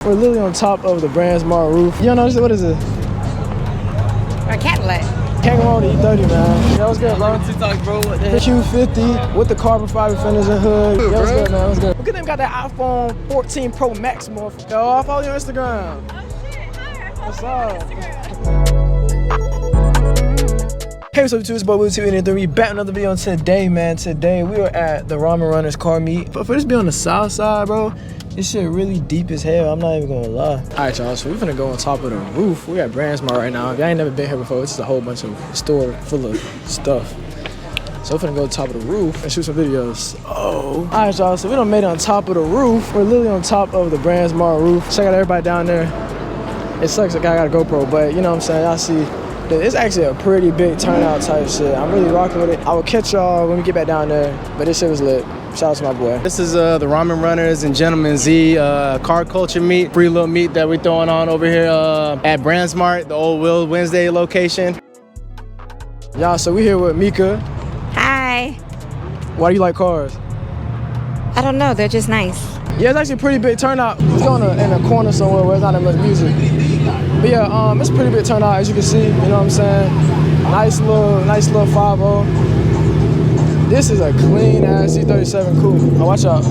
We're literally on top of the BrandsMart roof. You don't notice it? What is it? A Cadillac. Can't go on the E30, man. Yeah, what's good, bro? TikTok, bro. What the heck? Q50 with the carbon fiber fenders and hood. Good, Yeah, what's bro. good, man? What's good? Look at them, got that iPhone 14 Pro Max, motherfucker. Yo, I follow you on Instagram. Oh shit, hi. What's up? Hey, what's up, YouTube? It's boy Blue 283. We back another video today, man. Today we are at the Ramen Runners car meet. But for this be on the south side, bro, this shit really deep as hell. I'm not even gonna lie. Alright, y'all, so we're finna go on top of the roof. We at BrandsMart right now. If y'all ain't never been here before, it's just a whole bunch of store full of stuff. So we're finna go to the top of the roof and shoot some videos. Oh. Alright, y'all, so we done made it on top of the roof. We're literally on top of the BrandsMart roof. Check out everybody down there. It sucks like I got a GoPro, but you know what I'm saying? Y'all see. It's actually a pretty big turnout type shit. I'm really rocking with it. I will catch y'all when we get back down there, but this shit was lit. Shout out to my boy. This is the Ramen Runners and Gentleman Z car culture meet. Free little meet that we're throwing on over here at BrandsMart, the old Will Wednesday location. Y'all, so we here with Mika. Hi. Why do you like cars? I don't know, they're just nice. Yeah, it's actually a pretty big turnout. It's going in a corner somewhere where there's not that much music. But yeah, it's a pretty big turnout, as you can see. You know what I'm saying? Nice little 5.0. This is a clean ass C37 coupe. Oh, watch out.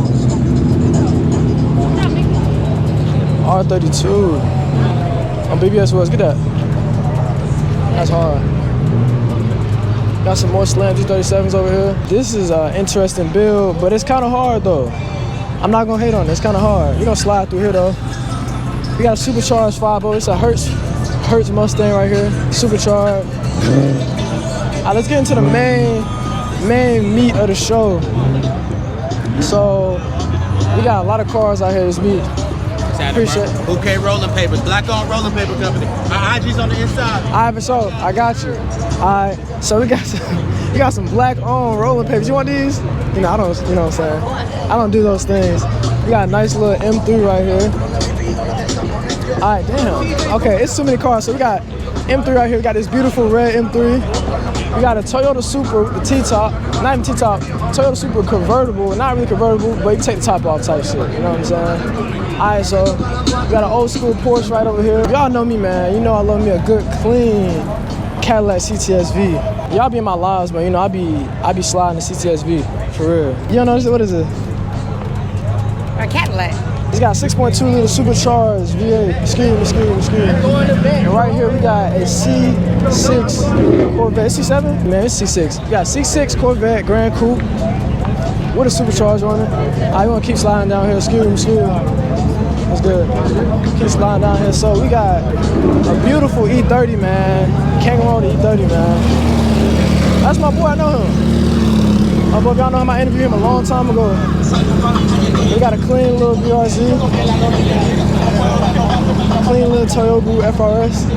R32 on BBS West. Get that. That's hard. Got some more Slam G37s over here. This is an interesting build, but it's kind of hard though. I'm not gonna hate on it. It's kind of hard. We're gonna slide through here though. We got a supercharged 5.0. It's a Hertz Mustang right here. Supercharged. Alright, let's get into the main meat of the show. So we got a lot of cars out here this meet. Appreciate it. Bouquet rolling papers, black on rolling paper company. Our IG's on the inside. Alright, for sure. I got you. Alright, so we got some black on rolling papers. You want these? You know, I don't. You know what I'm saying? I don't do those things. We got a nice little M3 right here. Alright, damn. Okay, it's too many cars. So we got M3 right here. We got this beautiful red M3. We got a Toyota Supra, the T-top, not even T-top, Toyota Supra convertible, not really convertible, but you can take the top off type shit, you know what I'm saying? Alright, so we got an old school Porsche right over here. Y'all know me, man. You know I love me a good, clean Cadillac CTS-V. Y'all be in my lives, man. You know I be sliding the CTS-V, for real. You don't notice it? What is it? A Cadillac. It's got 6.2 liter supercharged V8. Excuse me. And right here we got a C6 Corvette. C7? Man, it's C6. We got C6 Corvette Grand Coupe with a supercharger on it. I want to keep sliding down here. Excuse me. That's good. Keep sliding down here. So we got a beautiful E30, man. Can't go on the E30, man. That's my boy. I know him. My boy, y'all know him. I interviewed him a long time ago. We got a clean little BRZ. Clean little Toyota FRS.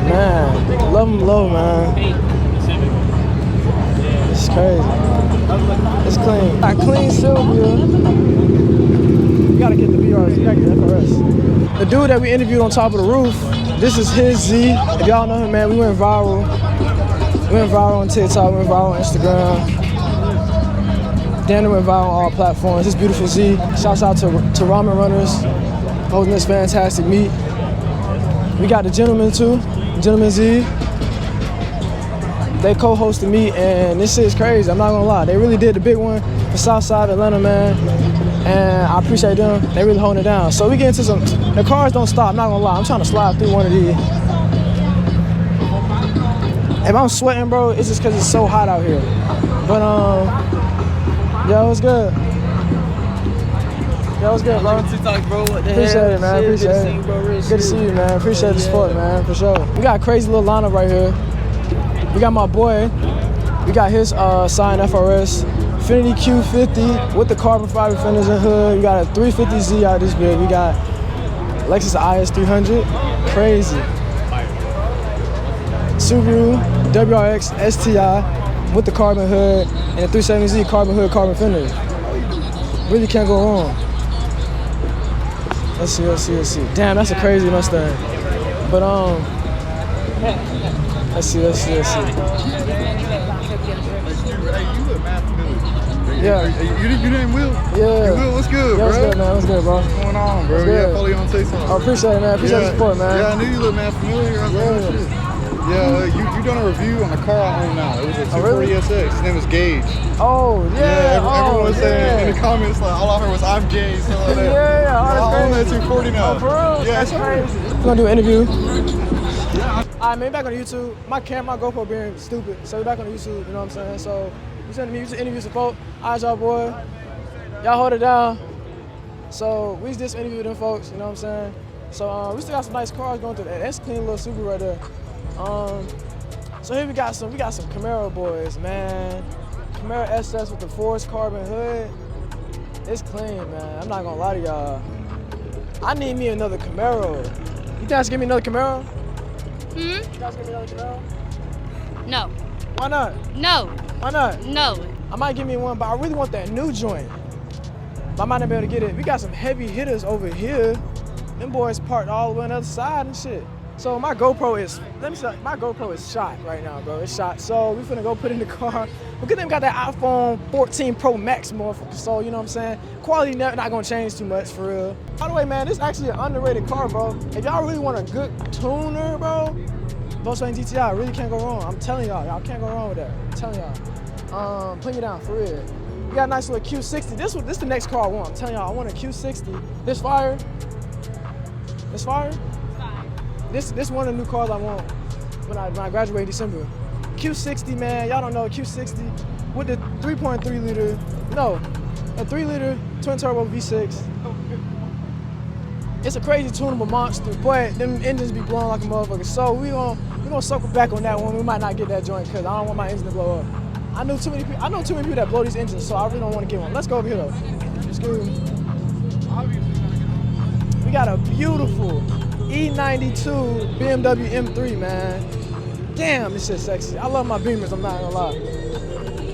Man, love him low, man. It's crazy. It's clean. Got clean Sylvia. You gotta get the BRZ, you gotta get the FRS. The dude that we interviewed on top of the roof, this is his Z. If y'all know him, man, we went viral. We went viral on TikTok, we went viral on Instagram. Danny went viral on all platforms. This beautiful Z. Shouts out to Ramen Runners holding this fantastic meet. We got the Gentleman too, Gentleman Z. They co-host the meet and this shit's crazy, I'm not gonna lie. They really did the big one for Southside Atlanta, man. And I appreciate them. They really holding it down. So we get into some, the cars don't stop, I'm not gonna lie. I'm trying to slide through one of these. If I'm sweating, bro, it's just cause it's so hot out here. But yo, what's good? Yo, what's good, bro? TikTok, bro. What the Appreciate hell? it, man. Appreciate it. Good to see you, man. Appreciate the support, man, for sure. We got a crazy little lineup right here. We got my boy. We got his signed FRS. Infiniti Q50 with the carbon fiber fenders and hood. We got a 350Z out this big. We got Lexus IS 300. Crazy. Subaru WRX STI with the carbon hood and the 370Z carbon hood, carbon fenders. Really can't go wrong. Let's see. Damn, that's a crazy Mustang. But let's see. Yeah. You name Will? Yeah. Will, what's good, Yeah, bro? what's good, man? What's good, bro? What's going on, bro? What's good? Yeah, follow you on TikTok. I appreciate it, man. Appreciate the support, man. Yeah, I knew you looked man familiar. I was like, oh, shit. Yeah, you done a review on the car I own now. It was a 240 SX. His name was Gage. Oh, yeah. Everyone was saying in the comments, like, all I heard was, I'm Gage. So like that. Yeah, I own that 240 now. Oh, for real? Yeah, That's crazy. We're going to do an interview. Alright, man, back on YouTube. My GoPro being stupid, so we're back on YouTube, you know what I'm saying? So, we sent me to interview some folks. Alright, y'all, boy. Y'all hold it down. So, we just interviewed them folks, you know what I'm saying? So, we still got some nice cars going through. That's a clean little Subaru right there. So here we got some Camaro boys, man. Camaro SS with the forced carbon hood. It's clean, man. I'm not gonna lie to y'all. I need me another Camaro. You guys give me another Camaro? You guys give me another Camaro? No. Why not? No. Why not? No. I might give me one, but I really want that new joint. But I might not be able to get it. We got some heavy hitters over here. Them boys parked all the way on the other side and shit. So my GoPro is, my GoPro is shot right now, bro. It's shot. So we finna go put it in the car. Because them got that iPhone 14 Pro Max motherfucker. So you know what I'm saying? Quality not gonna change too much for real. By the way, man, this is actually an underrated car, bro. If y'all really want a good tuner, bro, Volkswagen GTI really can't go wrong. I'm telling y'all can't go wrong with that. I'm telling y'all. Put me down for real. We got a nice little Q60. This is the next car I want. I'm telling y'all, I want a Q60. This fire. This fire. This one of the new cars I want when I graduate in December. Q60, man, y'all don't know Q60 with the 3.3 liter, no, a 3 liter twin turbo V6. It's a crazy tunable monster, but them engines be blowing like a motherfucker. So we gonna circle back on that one. We might not get that joint because I don't want my engine to blow up. I know too many people that blow these engines, so I really don't want to get one. Let's go over here though. Let's go. We got a beautiful E92 BMW M3, man. Damn, this shit's sexy. I love my Beamers, I'm not gonna lie.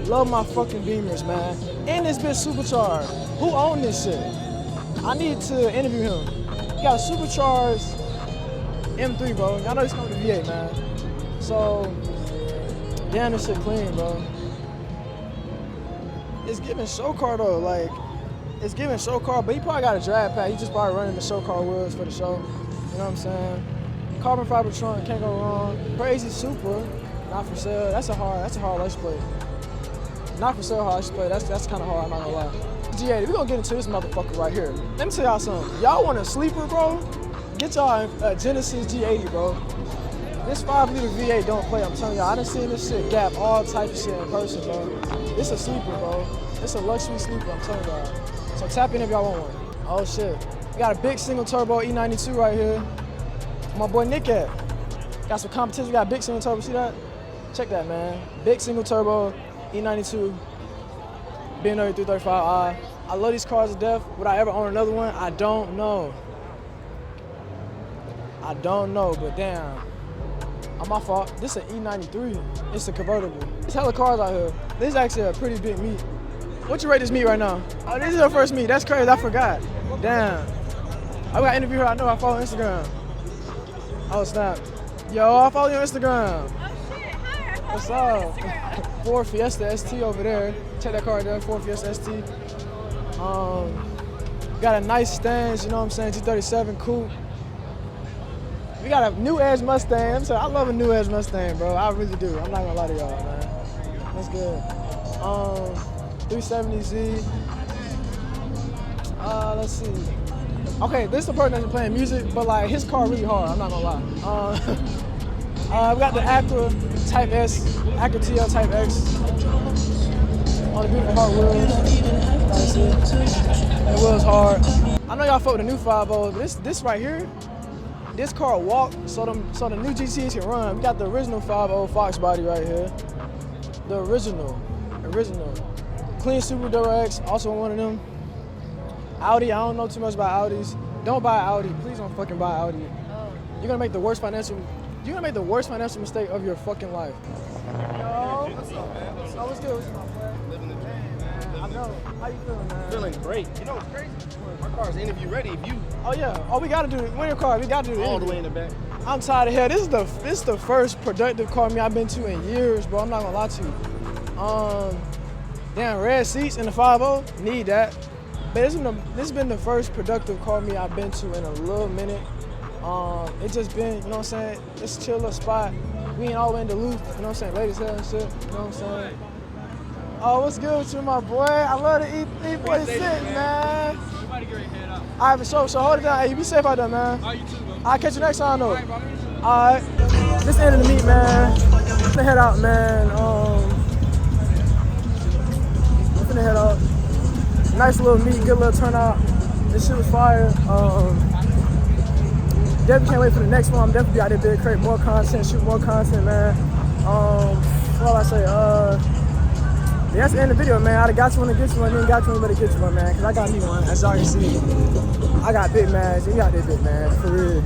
Love my fucking Beamers, man. And this bitch supercharged. Who owned this shit? I need to interview him. He got a supercharged M3, bro. Y'all know he's coming to V8, man. So, damn, this shit clean, bro. It's giving show car though, like, it's giving show car, but he probably got a drag pack. He just probably running the show car wheels for the show. You know what I'm saying? Carbon fiber trunk, can't go wrong. Crazy Super, not for sale. That's a hard license plate. Not for sale hard license plate. That's kind of hard, I'm not gonna lie. G80, we gonna get into this motherfucker right here. Let me tell y'all something. Y'all want a sleeper, bro? Get y'all a Genesis G80, bro. This 5 liter V8 don't play, I'm telling y'all. I done seen this shit gap all type of shit in person, bro. It's a sleeper, bro. It's a luxury sleeper, I'm telling y'all. So tap in if y'all want one. Oh shit. We got a big single turbo E92 right here. My boy Nick at. Got some competition, we got a big single turbo, see that? Check that, man. Big single turbo E92. BMW 335i. I love these cars to death. Would I ever own another one? I don't know. I don't know, but damn. On my fault. This is an E93. It's a convertible. There's hella cars out here. This is actually a pretty big meet. What you rate this meet right now? Oh, this is your first meet. That's crazy. I forgot. Damn. I got an interview her. I know I follow Instagram. Oh, snap. Yo, I follow you on Instagram. Oh shit, hi. What's up? Ford Fiesta ST over there. Check that car right there. Ford Fiesta ST. Got a nice stance, you know what I'm saying? G37 coupe. We got a new Edge Mustang. I love a new Edge Mustang, bro. I really do. I'm not gonna lie to y'all, man. That's good. 370Z. Let's see. Okay, this is the person that's playing music, but like his car really hard. I'm not gonna lie. We got the Acura Type S, Acura TL Type X on the beautiful hard wheels. The wheels hard. I know y'all fuck with the new 5.0, but this right here. This car walk, so the new GTs can run. We got the original 5.0 Fox body right here. The original. Clean Subaru Durex, also one of them. Audi, I don't know too much about Audis. Don't buy Audi, please don't fucking buy Audi. You're gonna make the worst financial mistake of your fucking life. Yo, what's up, man? What's good? What's up, man? Living the dream, man. I know. How you feeling, man? Feeling great. You know what's crazy? My car's interview ready. If you Oh yeah. Oh, we gotta do it. When your car, we gotta do it. all the way in the back. I'm tired of hell. This is the first productive car meet I've been to in years, bro. I'm not gonna lie to you. Damn, red seats in the 5-0. Need that. But this has been the first productive car meet I've been to in a little minute. It just been, you know what I'm saying, just chill little spot. We ain't all the way in Duluth, you know what I'm saying, ladies hell and shit, you know what I'm saying. Oh, what's good with you, my boy? I love to eat boy sit, man. You might get your head up. All right, so hold it down. Hey, you be safe out there, man. Oh, you too, bro. I'll catch you next time, though. All right. This the end of the meet, man. I'm finna head out, man. I'm finna head out. Nice little meet, good little turnout. This shit was fire. Definitely can't wait for the next one. I'm definitely out there to create more content, shoot more content, man. What all I say? Yeah, that's the end of the video, man. I got you one to get you one, then got you one, better get you one, man. Cause I got me one, as y'all can see. I got big man. You got this big man, for real.